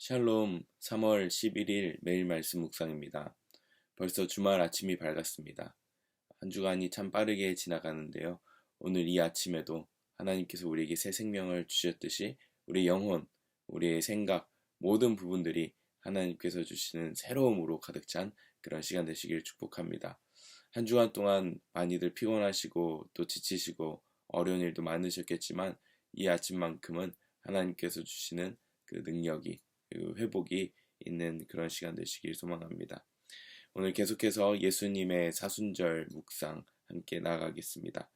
샬롬 3월 11일 매일 말씀 묵상입니다. 벌써 주말 아침이 밝았습니다. 한 주간이 참 빠르게 지나가는데요. 오늘 이 아침에도 하나님께서 우리에게 새 생명을 주셨듯이 우리 영혼, 우리의 생각, 모든 부분들이 하나님께서 주시는 새로움으로 가득 찬 그런 시간 되시길 축복합니다. 한 주간 동안 많이들 피곤하시고 또 지치시고 어려운 일도 많으셨겠지만 이 아침만큼은 하나님께서 주시는 그 능력이 그 회복이 있는 그런 시간 되시길 소망합니다. 오늘 계속해서 예수님의 사순절 묵상 함께 나아가겠습니다.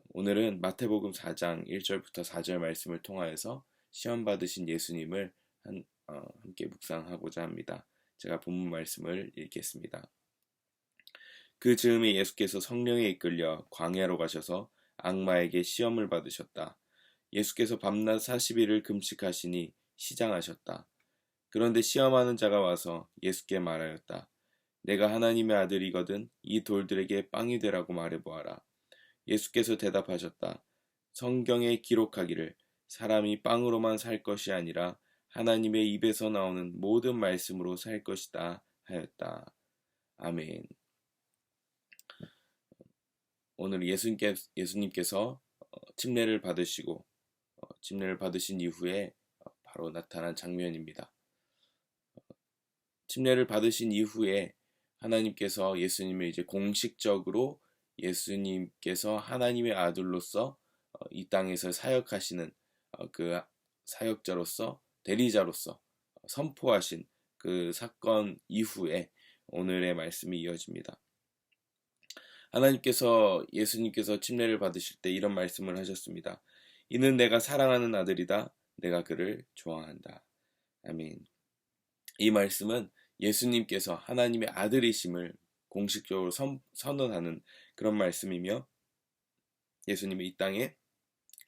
오늘은 마태복음 4장 1절부터 4절 말씀을 통하여서 시험 받으신 예수님을 함께 묵상하고자 합니다. 제가 본문 말씀을 읽겠습니다. 그 즈음에 예수께서 성령에 이끌려 광야로 가셔서 악마에게 시험을 받으셨다. 예수께서 밤낮 40일을 금식하시니 시장하셨다. 그런데 시험하는 자가 와서 예수께 말하였다. 내가 하나님의 아들이거든 이 돌들에게 빵이 되라고 말해보아라. 예수께서 대답하셨다. 성경에 기록하기를 사람이 빵으로만 살 것이 아니라 하나님의 입에서 나오는 모든 말씀으로 살 것이다 하였다. 아멘. 오늘 예수님께서 침례를 받으시고 침례를 받으신 이후에 바로 나타난 장면입니다. 침례를 받으신 이후에 하나님께서 예수님을 이제 공식적으로 예수님께서 하나님의 아들로서 이 땅에서 사역하시는 그 사역자로서 대리자로서 선포하신 그 사건 이후에 오늘의 말씀이 이어집니다. 하나님께서 예수님께서 침례를 받으실 때 이런 말씀을 하셨습니다. 이는 내가 사랑하는 아들이다. 내가 그를 좋아한다. 아멘. 이 말씀은 예수님께서 하나님의 아들이심을 공식적으로 선언하는 그런 말씀이며 예수님이 이 땅에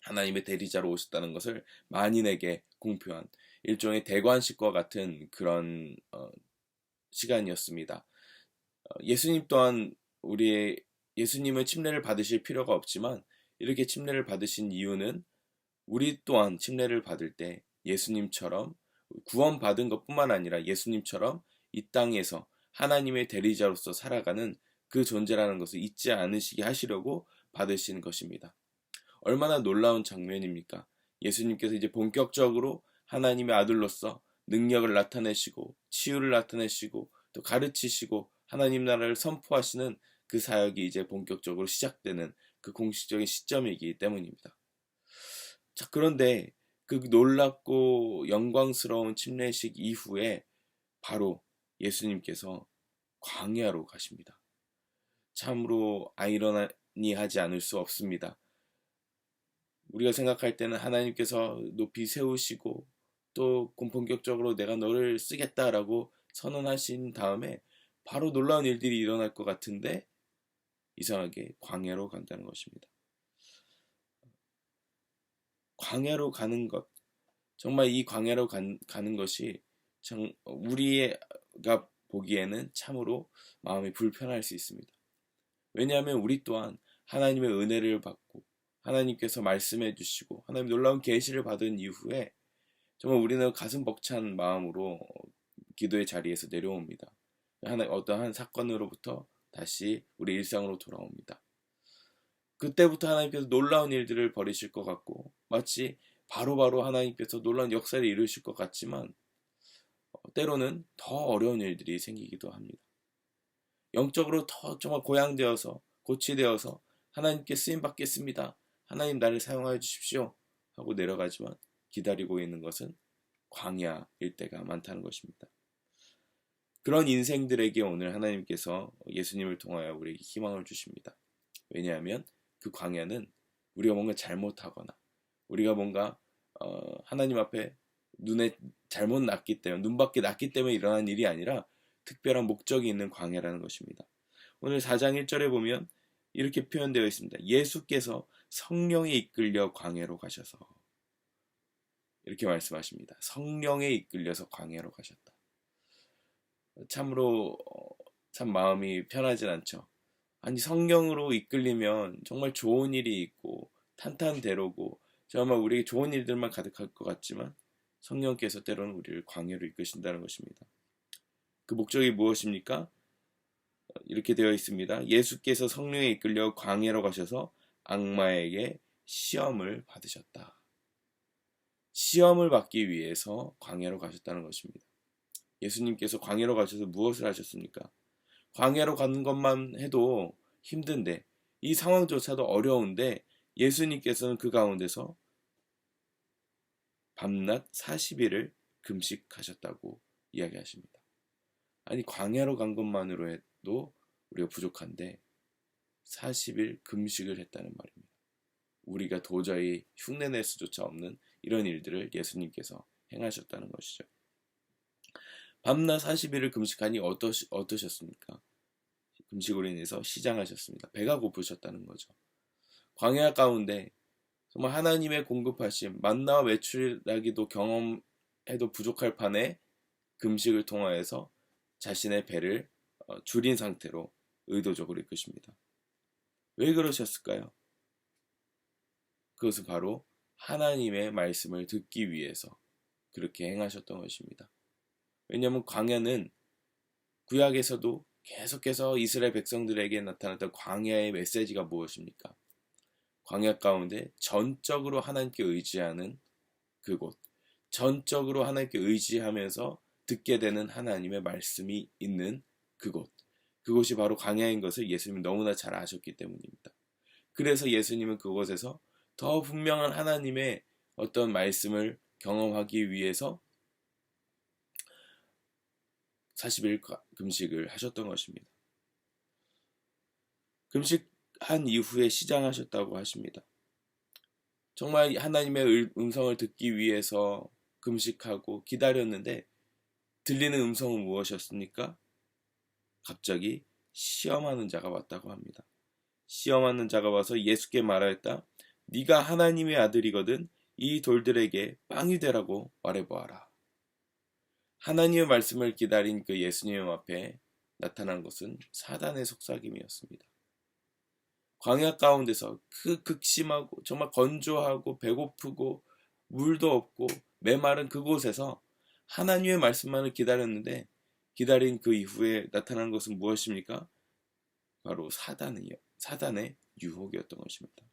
하나님의 대리자로 오셨다는 것을 만인에게 공표한 일종의 대관식과 같은 그런 시간이었습니다. 예수님 또한 예수님은 침례를 받으실 필요가 없지만 이렇게 침례를 받으신 이유는 우리 또한 침례를 받을 때 예수님처럼 구원받은 것뿐만 아니라 예수님처럼 이 땅에서 하나님의 대리자로서 살아가는 그 존재라는 것을 잊지 않으시게 하시려고 받으신 것입니다. 얼마나 놀라운 장면입니까? 예수님께서 이제 본격적으로 하나님의 아들로서 능력을 나타내시고 치유를 나타내시고 또 가르치시고 하나님 나라를 선포하시는 그 사역이 이제 본격적으로 시작되는 그 공식적인 시점이기 때문입니다. 자, 그런데 그 놀랍고 영광스러운 침례식 이후에 바로 예수님께서 광야로 가십니다. 참으로 아이러니하지 않을 수 없습니다. 우리가 생각할 때는 하나님께서 높이 세우시고 또 본격적으로 내가 너를 쓰겠다라고 선언하신 다음에 바로 놀라운 일들이 일어날 것 같은데 이상하게 광야로 간다는 것입니다. 광야로 가는 것, 정말 이 광야로 가는 것이 우리가 보기에는 참으로 마음이 불편할 수 있습니다. 왜냐하면 우리 또한 하나님의 은혜를 받고 하나님께서 말씀해 주시고 하나님 놀라운 계시를 받은 이후에 정말 우리는 가슴 벅찬 마음으로 기도의 자리에서 내려옵니다. 어떠한 사건으로부터 다시 우리 일상으로 돌아옵니다. 그때부터 하나님께서 놀라운 일들을 벌이실 것 같고 마치 바로바로 하나님께서 놀라운 역사를 이루실 것 같지만 때로는 더 어려운 일들이 생기기도 합니다. 영적으로 더 정말 고양되어서 고치되어서 하나님께 쓰임 받겠습니다. 하나님 나를 사용하여 주십시오 하고 내려가지만 기다리고 있는 것은 광야일 때가 많다는 것입니다. 그런 인생들에게 오늘 하나님께서 예수님을 통하여 우리에게 희망을 주십니다. 왜냐하면 그 광야는 우리가 뭔가 잘못하거나 우리가 뭔가 하나님 앞에 눈에 잘못 났기 때문에 눈밖에 났기 때문에 일어난 일이 아니라 특별한 목적이 있는 광야라는 것입니다. 오늘 4장 1절에 보면 이렇게 표현되어 있습니다. 예수께서 성령에 이끌려 광야로 가셔서 이렇게 말씀하십니다. 성령에 이끌려서 광야로 가셨다. 참으로 참 마음이 편하진 않죠. 아니 성령으로 이끌리면 정말 좋은 일이 있고 탄탄대로고 정말 우리에게 좋은 일들만 가득할 것 같지만 성령께서 때로는 우리를 광야로 이끄신다는 것입니다. 그 목적이 무엇입니까? 이렇게 되어 있습니다. 예수께서 성령에 이끌려 광야로 가셔서 악마에게 시험을 받으셨다. 시험을 받기 위해서 광야로 가셨다는 것입니다. 예수님께서 광야로 가셔서 무엇을 하셨습니까? 광야로 가는 것만 해도 힘든데, 이 상황조차도 어려운데 예수님께서는 그 가운데서 밤낮 40일을 금식하셨다고 이야기하십니다. 아니, 광야로 간 것만으로 해도 우리가 부족한데 40일 금식을 했다는 말입니다. 우리가 도저히 흉내낼 수조차 없는 이런 일들을 예수님께서 행하셨다는 것이죠. 밤낮 40일을 금식하니 어떠셨습니까? 금식으로 인해서 시장하셨습니다. 배가 고프셨다는 거죠. 광야 가운데 정말 하나님의 공급하심, 만나와 외출하기도 경험해도 부족할 판에 금식을 통하여서 자신의 배를 줄인 상태로 의도적으로 이끄십니다. 왜 그러셨을까요? 그것은 바로 하나님의 말씀을 듣기 위해서 그렇게 행하셨던 것입니다. 왜냐하면 광야는 구약에서도 계속해서 이스라엘 백성들에게 나타났던 광야의 메시지가 무엇입니까? 광야 가운데 전적으로 하나님께 의지하는 그곳, 전적으로 하나님께 의지하면서 듣게 되는 하나님의 말씀이 있는 그곳, 그곳이 바로 광야인 것을 예수님이 너무나 잘 아셨기 때문입니다. 그래서 예수님은 그곳에서 더 분명한 하나님의 어떤 말씀을 경험하기 위해서 40일 금식을 하셨던 것입니다. 금식한 이후에 시장하셨다고 하십니다. 정말 하나님의 음성을 듣기 위해서 금식하고 기다렸는데 들리는 음성은 무엇이었습니까? 갑자기 시험하는 자가 왔다고 합니다. 시험하는 자가 와서 예수께 말하였다. 네가 하나님의 아들이거든 이 돌들에게 빵이 되라고 말해보아라. 하나님의 말씀을 기다린 그 예수님 앞에 나타난 것은 사단의 속삭임이었습니다. 광야 가운데서 그 극심하고 정말 건조하고 배고프고 물도 없고 메마른 그곳에서 하나님의 말씀만을 기다렸는데 기다린 그 이후에 나타난 것은 무엇입니까? 바로 사단의 유혹이었던 것입니다.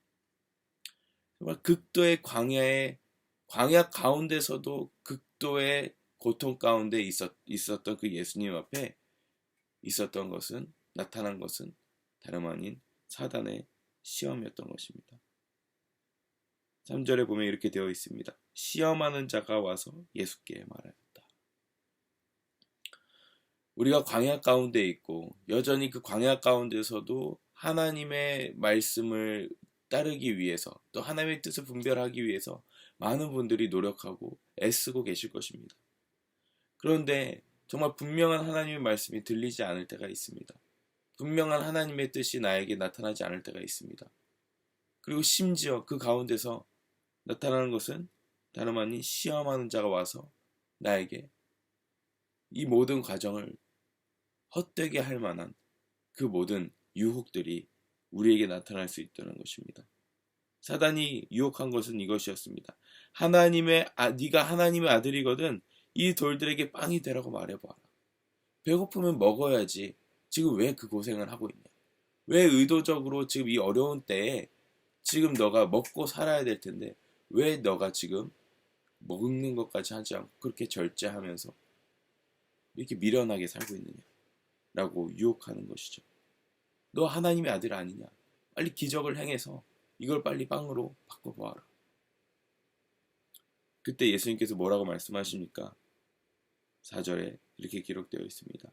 정말 극도의 광야 가운데서도 극도의 고통 가운데 있었던 그 예수님 앞에 있었던 것은 나타난 것은 다름 아닌 사단의 시험이었던 것입니다. 3절에 보면 이렇게 되어 있습니다. 시험하는 자가 와서 예수께 말하였다. 우리가 광야 가운데 있고 여전히 그 광야 가운데서도 하나님의 말씀을 따르기 위해서 또 하나님의 뜻을 분별하기 위해서 많은 분들이 노력하고 애쓰고 계실 것입니다. 그런데 정말 분명한 하나님의 말씀이 들리지 않을 때가 있습니다. 분명한 하나님의 뜻이 나에게 나타나지 않을 때가 있습니다. 그리고 심지어 그 가운데서 나타나는 것은 다름 아닌 시험하는 자가 와서 나에게 이 모든 과정을 헛되게 할 만한 그 모든 유혹들이 우리에게 나타날 수 있다는 것입니다. 사단이 유혹한 것은 이것이었습니다. 네가 하나님의 아들이거든 이 돌들에게 빵이 되라고 말해봐라. 배고프면 먹어야지. 지금 왜 그 고생을 하고 있냐? 왜 의도적으로 지금 이 어려운 때에 지금 너가 먹고 살아야 될 텐데 왜 너가 지금 먹는 것까지 하지 않고 그렇게 절제하면서 이렇게 미련하게 살고 있느냐? 라고 유혹하는 것이죠. 너 하나님의 아들 아니냐? 빨리 기적을 행해서 이걸 빨리 빵으로 바꿔보아라. 그때 예수님께서 뭐라고 말씀하십니까? 4절에 이렇게 기록되어 있습니다.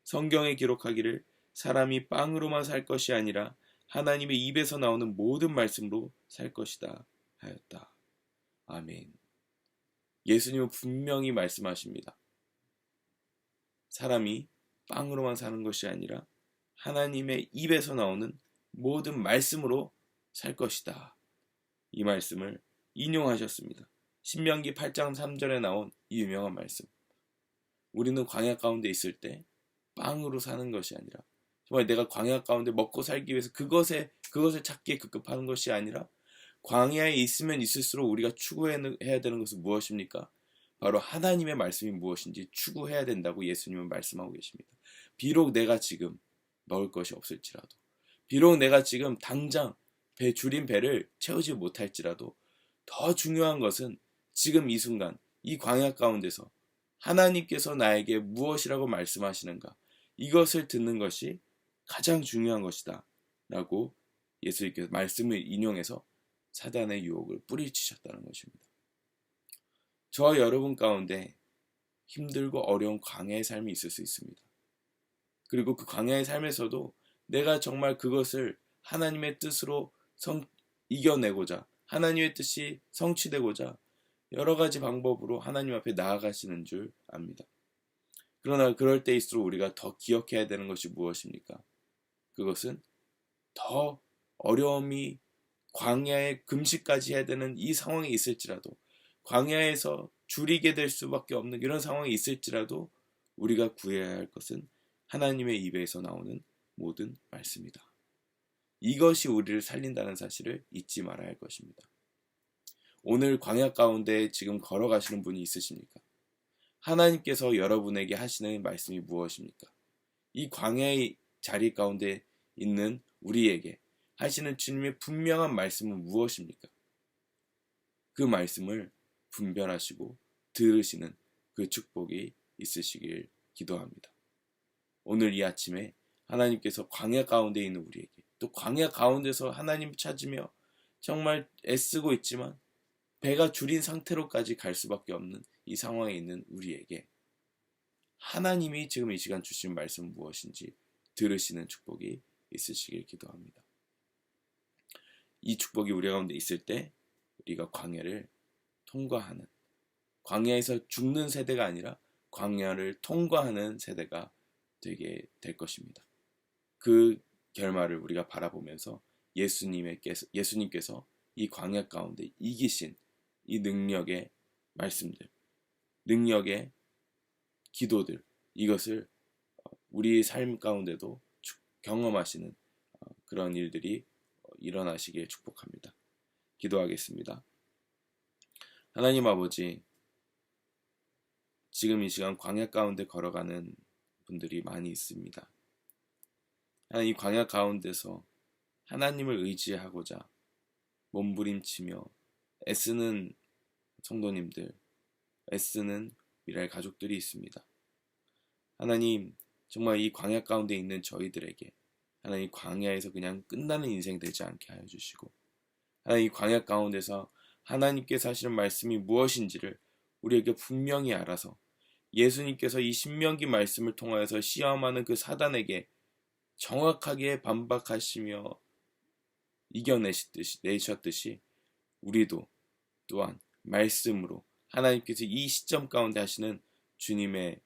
성경에 기록하기를 사람이 빵으로만 살 것이 아니라 하나님의 입에서 나오는 모든 말씀으로 살 것이다 하였다. 아멘. 예수님은 분명히 말씀하십니다. 사람이 빵으로만 사는 것이 아니라 하나님의 입에서 나오는 모든 말씀으로 살 것이다. 이 말씀을 인용하셨습니다. 신명기 8장 3절에 나온 이 유명한 말씀. 우리는 광야 가운데 있을 때 빵으로 사는 것이 아니라 정말 내가 광야 가운데 먹고 살기 위해서 그것을 찾기에 급급하는 것이 아니라 광야에 있으면 있을수록 우리가 추구해야 되는 것은 무엇입니까? 바로 하나님의 말씀이 무엇인지 추구해야 된다고 예수님은 말씀하고 계십니다. 비록 내가 지금 먹을 것이 없을지라도, 비록 내가 지금 당장 줄인 배를 채우지 못할지라도, 더 중요한 것은 지금 이 순간 이 광야 가운데서 하나님께서 나에게 무엇이라고 말씀하시는가, 이것을 듣는 것이 가장 중요한 것이다 라고 예수님께서 말씀을 인용해서 사단의 유혹을 뿌리치셨다는 것입니다. 저와 여러분 가운데 힘들고 어려운 광야의 삶이 있을 수 있습니다. 그리고 그 광야의 삶에서도 내가 정말 그것을 하나님의 뜻으로 이겨내고자, 하나님의 뜻이 성취되고자 여러 가지 방법으로 하나님 앞에 나아가시는 줄 압니다. 그러나 그럴 때일수록 우리가 더 기억해야 되는 것이 무엇입니까? 그것은 더 어려움이, 광야에 금식까지 해야 되는 이 상황이 있을지라도, 광야에서 줄이게 될 수밖에 없는 이런 상황이 있을지라도 우리가 구해야 할 것은 하나님의 입에서 나오는 모든 말씀이다. 이것이 우리를 살린다는 사실을 잊지 말아야 할 것입니다. 오늘 광야 가운데 지금 걸어가시는 분이 있으십니까? 하나님께서 여러분에게 하시는 말씀이 무엇입니까? 이 광야의 자리 가운데 있는 우리에게 하시는 주님의 분명한 말씀은 무엇입니까? 그 말씀을 분별하시고 들으시는 그 축복이 있으시길 기도합니다. 오늘 이 아침에 하나님께서 광야 가운데 있는 우리에게, 또 광야 가운데서 하나님 찾으며 정말 애쓰고 있지만 배가 줄인 상태로까지 갈 수밖에 없는 이 상황에 있는 우리에게 하나님이 지금 이 시간 주신 말씀 무엇인지 들으시는 축복이 있으시길 기도합니다. 이 축복이 우리 가운데 있을 때 우리가 광야를 통과하는, 광야에서 죽는 세대가 아니라 광야를 통과하는 세대가 되게 될 것입니다. 그 결말을 우리가 바라보면서 예수님께서 이 광야 가운데 이기신 이 능력의 말씀들, 능력의 기도들, 이것을 우리의 삶 가운데도 경험하시는 그런 일들이 일어나시길 축복합니다. 기도하겠습니다. 하나님 아버지, 지금 이 시간 광야 가운데 걸어가는 분들이 많이 있습니다. 이 광야 가운데서 하나님을 의지하고자 몸부림치며 애쓰는 성도님들, 애쓰는 미랄 가족들이 있습니다. 하나님, 정말 이 광야 가운데 있는 저희들에게 하나님 광야에서 그냥 끝나는 인생 되지 않게 하여 주시고, 하나님 이 광야 가운데서 하나님께서 하시는 말씀이 무엇인지를 우리에게 분명히 알아서 예수님께서 이 신명기 말씀을 통하여서 시험하는 그 사단에게 정확하게 반박하시며 이겨내셨듯이 우리도 또한 말씀으로 하나님께서 이 시점 가운데 하시는 주님의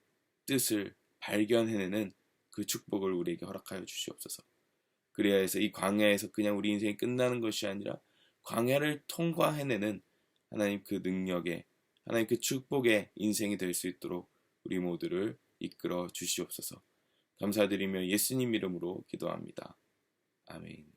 뜻을 발견해내는 그 축복을 우리에게 허락하여 주시옵소서. 그래야 해서 이 광야에서 그냥 우리 인생이 끝나는 것이 아니라 광야를 통과해내는 하나님 그 능력의, 하나님 그 축복의 인생이 될 수 있도록 우리 모두를 이끌어 주시옵소서. 감사드리며 예수님 이름으로 기도합니다. 아멘.